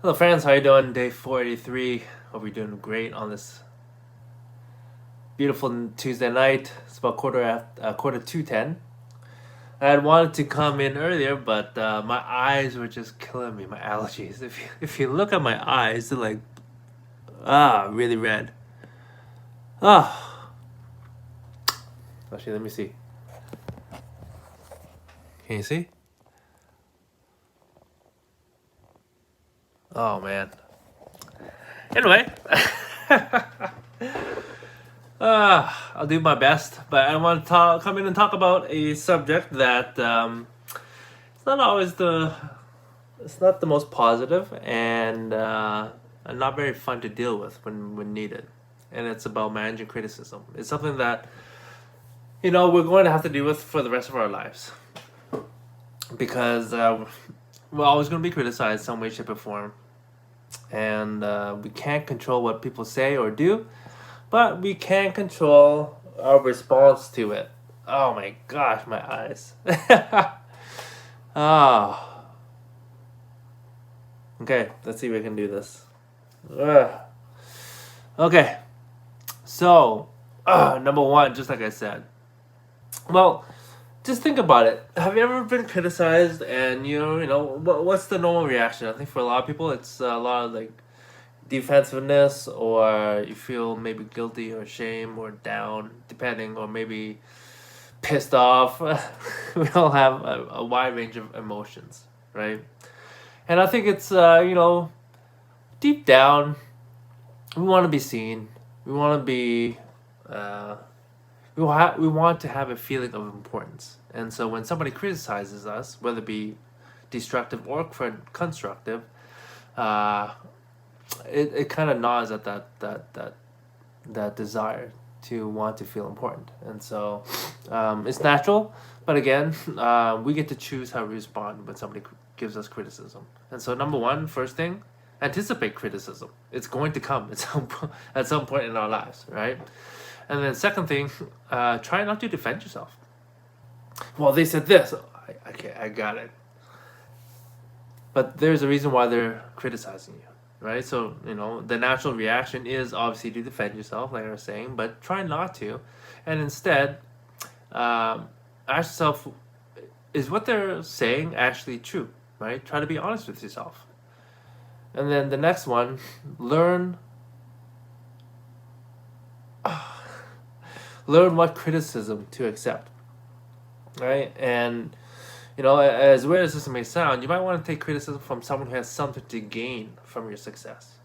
Hello friends, how you doing? Day 483. Hope you're doing great on this beautiful Tuesday night. It's about quarter to 10. I had wanted to come in earlier, but my eyes were just killing me. My allergies. If you look at my eyes, they're like really red. Ah, actually, let me see. Can you see? Oh man. Anyway, I'll do my best, but I want to come in and talk about a subject that it's not always it's not the most positive and not very fun to deal with when needed, and it's about managing criticism. It's something that we're going to have to deal with for the rest of our lives because we're always going to be criticized some way, shape, or form, and we can't control what people say or do, but we can control our response to it. Oh my gosh, my eyes. Ah, okay, let's see if we can do this. Ugh. Okay, so number one, just like I said, well, just think about it. Have you ever been criticized, and what's the normal reaction? I think for a lot of people, it's a lot of like defensiveness, or you feel maybe guilty or shame or down, depending, or maybe pissed off. We all have a wide range of emotions, right? And I think it's deep down, we want to be seen. We want to be uh, we want to have a feeling of importance. And so when somebody criticizes us, whether it be destructive or constructive, uh, it kind of gnaws at that desire to want to feel important. And so it's natural, but again, we get to choose how we respond when somebody gives us criticism. And so number one, first thing, anticipate criticism. It's going to come at some point in our lives, right? And then second thing, try not to defend yourself. Well, they said this. Okay, I got it. But there's a reason why they're criticizing you, right? So, the natural reaction is obviously to defend yourself, like I was saying, but try not to. And instead, ask yourself, is what they're saying actually true, right? Try to be honest with yourself. And then the next one, learn what criticism to accept, right? And as weird as this may sound, you might want to take criticism from someone who has something to gain from your success.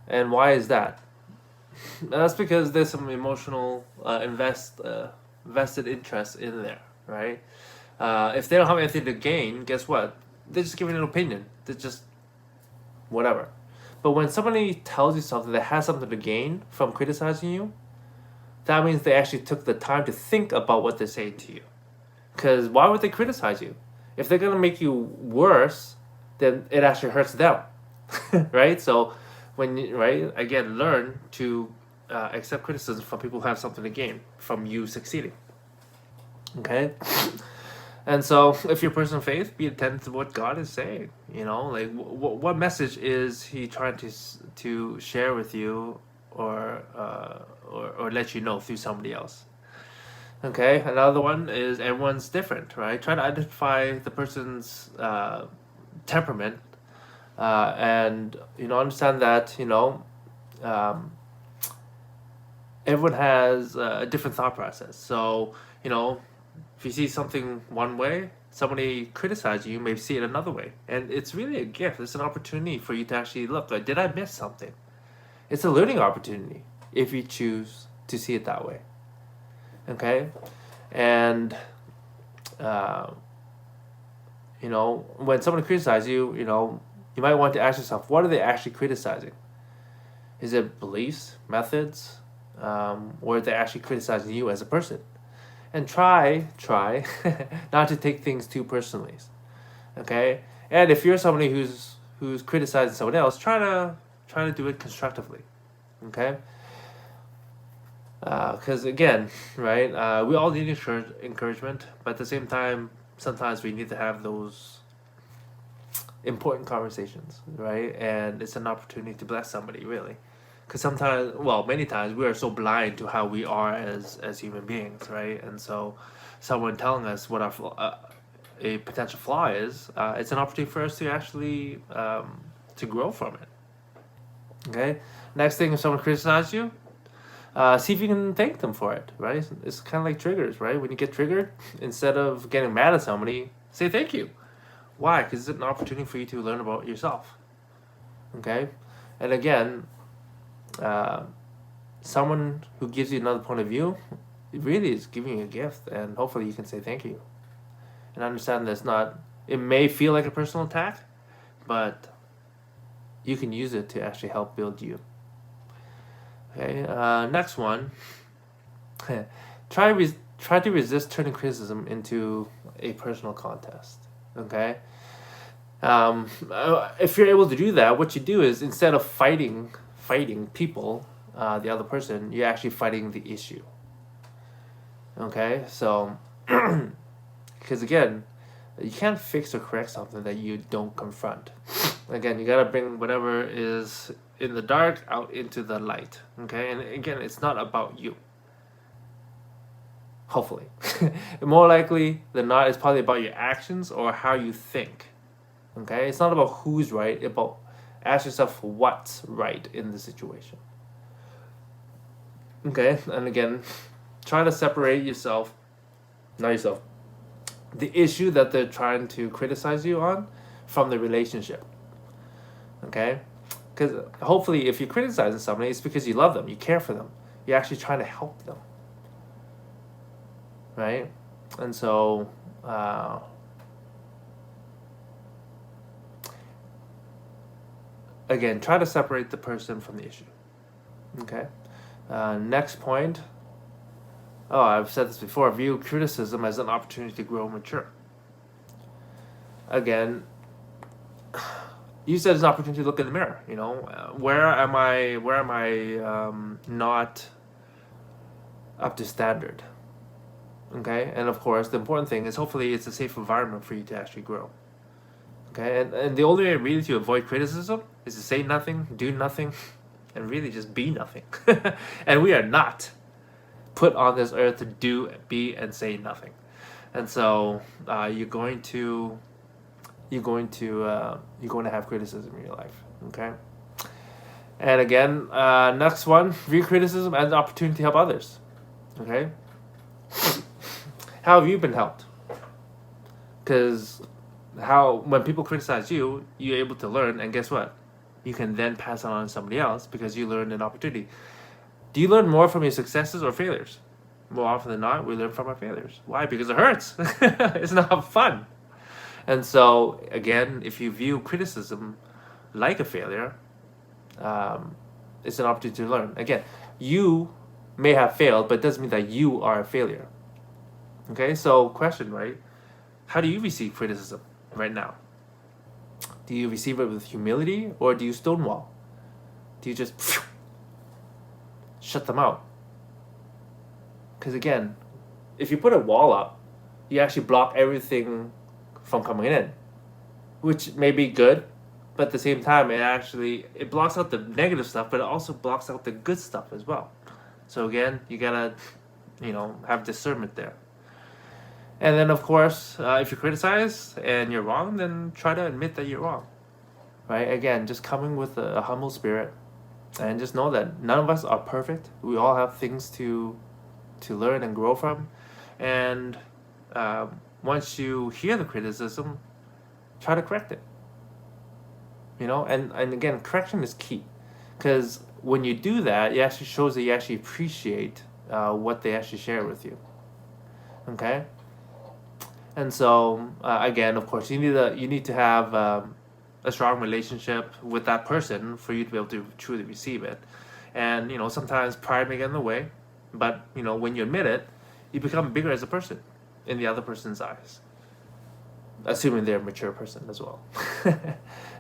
And why is that? That's because there's some emotional vested interest in there, right? If they don't have anything to gain, guess what? They're just giving an opinion. They're just whatever. But when somebody tells you something that has something to gain from criticizing you, that means they actually took the time to think about what they're saying to you. Because why would they criticize you? If they're gonna make you worse, then it actually hurts them, right? So, again, learn to accept criticism from people who have something to gain from you succeeding. Okay, and so if you're a person of faith, be attentive to what God is saying. Like what message is He trying to share with you, or let you know through somebody else. Okay, another one is everyone's different, right? Try to identify the person's temperament, and understand that um, everyone has a different thought process. So if you see something one way, somebody criticizes you may see it another way, and it's really a gift. It's an opportunity for you to actually look. Like, did I miss something? It's a learning opportunity if you choose to see it that way. Okay, and when someone criticizes you, you might want to ask yourself, what are they actually criticizing? Is it beliefs, methods, or are they actually criticizing you as a person? And try not to take things too personally. Okay, and if you're somebody who's criticizing someone else, try to do it constructively. Okay. Because again, right, we all need encouragement, but at the same time, sometimes we need to have those important conversations, right? And it's an opportunity to bless somebody, really. Because sometimes, well, many times we are so blind to how we are as human beings, right? And so, someone telling us what a potential flaw is, it's an opportunity for us to actually to grow from it. Okay. Next thing, if someone criticizes you, see if you can thank them for it, right? It's kind of like triggers, right? When you get triggered, instead of getting mad at somebody, say thank you. Why? Because it's an opportunity for you to learn about yourself. Okay. And again, uh, someone who gives you another point of view, it really is giving you a gift, and hopefully you can say thank you and understand that it's not. It may feel like a personal attack, but you can use it to actually help build you. Okay. Next one. Try to resist turning criticism into a personal contest. Okay. If you're able to do that, what you do is, instead of fighting people, the other person, you're actually fighting the issue. Okay, so because again, you can't fix or correct something that you don't confront. Again, you gotta bring whatever is in the dark out into the light. Okay, and again, it's not about you. Hopefully, more likely than not, it's probably about your actions or how you think. Okay, it's not about who's right. It's about, ask yourself what's right in the situation. Okay, and again, try to separate yourself, not yourself, the issue that they're trying to criticize you on from the relationship. Okay, because hopefully, if you're criticizing somebody, it's because you love them, you care for them, you're actually trying to help them, right? And so, again, try to separate the person from the issue. Okay. Next point. Oh, I've said this before. View criticism as an opportunity to grow and mature. Again, use it as an opportunity to look in the mirror. You know, where am I? Not up to standard? Okay, and of course, the important thing is hopefully it's a safe environment for you to actually grow. Okay, and the only way really to avoid criticism is to say nothing, do nothing, and really just be nothing. And we are not put on this earth to do, be, and say nothing. And so you're going to have criticism in your life. Okay. And again, next one: view criticism as an opportunity to help others. Okay. How have you been helped? Because when people criticize you, you're able to learn, and guess what? You can then pass it on to somebody else because you learned an opportunity. Do you learn more from your successes or failures? More often than not, we learn from our failures. Why? Because it hurts. It's not fun. And so, again, if you view criticism like a failure, it's an opportunity to learn. Again, you may have failed, but it doesn't mean that you are a failure. Okay, so question, right? How do you receive criticism right now? Do you receive it with humility, or do you stonewall? Do you just shut them out? Because again, if you put a wall up, you actually block everything from coming in, which may be good, but at the same time, it blocks out the negative stuff, but it also blocks out the good stuff as well. So again, you gotta, have discernment there. And then, of course, if you criticize and you're wrong, then try to admit that you're wrong. Right? Again, just coming with a humble spirit, and just know that none of us are perfect. We all have things to learn and grow from. And once you hear the criticism, try to correct it. And again, correction is key. Because when you do that, it actually shows that you actually appreciate what they actually share with you. Okay? And so, again, of course, you need to have a strong relationship with that person for you to be able to truly receive it. And, sometimes pride may get in the way. But, when you admit it, you become bigger as a person in the other person's eyes. Assuming they're a mature person as well.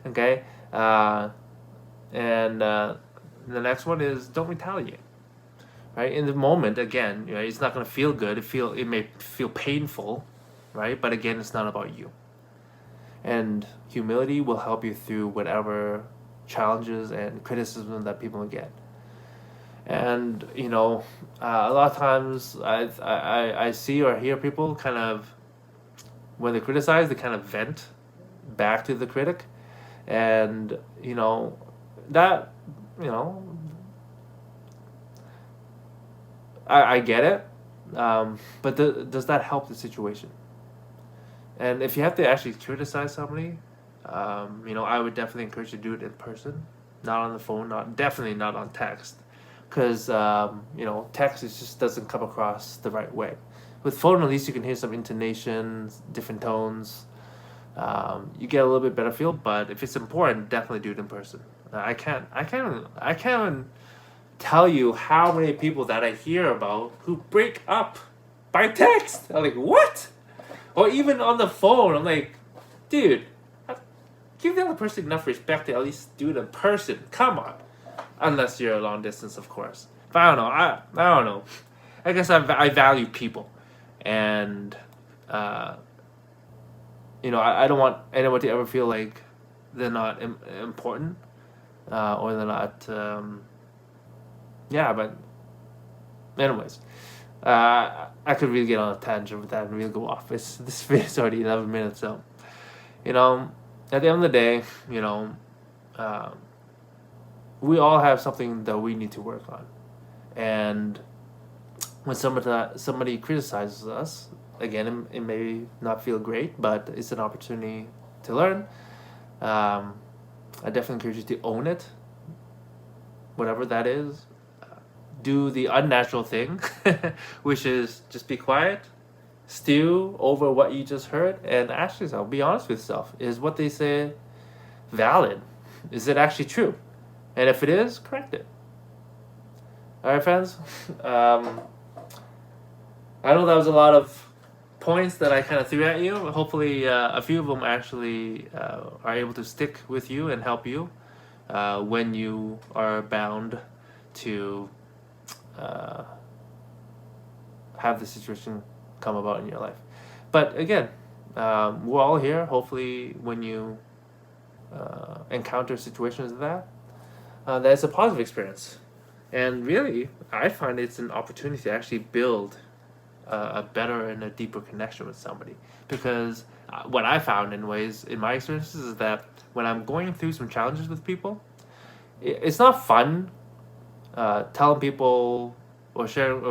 Okay? And the next one is don't retaliate. Right? In the moment, again, it's not going to feel good. It may feel painful. Right? But again, it's not about you. And humility will help you through whatever challenges and criticism that people get. And a lot of times I see or hear people kind of, when they criticize, they kind of vent back to the critic, and that you know I get it, but does that help the situation? And if you have to actually criticize somebody, I would definitely encourage you to do it in person, not on the phone, definitely not on text, because text just doesn't come across the right way. With phone, at least you can hear some intonations, different tones. You get a little bit better feel, but if it's important, definitely do it in person. I can't tell you how many people that I hear about who break up by text. I'm like, what? Or even on the phone, I'm like, dude, give the other person enough respect to at least do it in person. Come on. Unless you're a long distance, of course. But I don't know. I don't know. I guess I value people. And, I don't want anyone to ever feel like they're not important. Or they're not, but anyways. I could really get on a tangent with that and really go off. This video is already 11 minutes, so at the end of the day, we all have something that we need to work on, and when somebody criticizes us, again, it may not feel great, but it's an opportunity to learn. I definitely encourage you to own it, whatever that is. Do the unnatural thing, which is just be quiet, stew over what you just heard, and ask yourself, be honest with yourself, is what they say valid? Is it actually true? And if it is, correct it. Alright, friends? I know that was a lot of points that I kind of threw at you. Hopefully a few of them actually are able to stick with you and help you when you are bound to have the situation come about in your life. But again, we're all here. Hopefully when you encounter situations like that it's a positive experience. And really, I find it's an opportunity to actually build a better and a deeper connection with somebody. Because what I found in my experiences is that when I'm going through some challenges with people, it's not fun telling people or sharing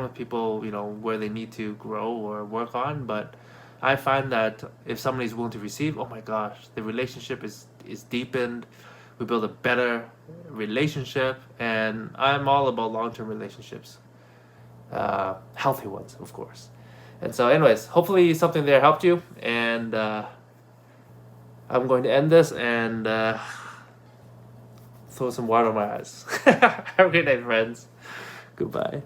with people, where they need to grow or work on. But I find that if somebody's willing to receive, oh my gosh, the relationship is deepened. We build a better relationship, and I'm all about long-term relationships, healthy ones, of course. And so, anyways, hopefully something there helped you, and I'm going to end this and throw some water on my eyes. Have a great night, friends. Goodbye.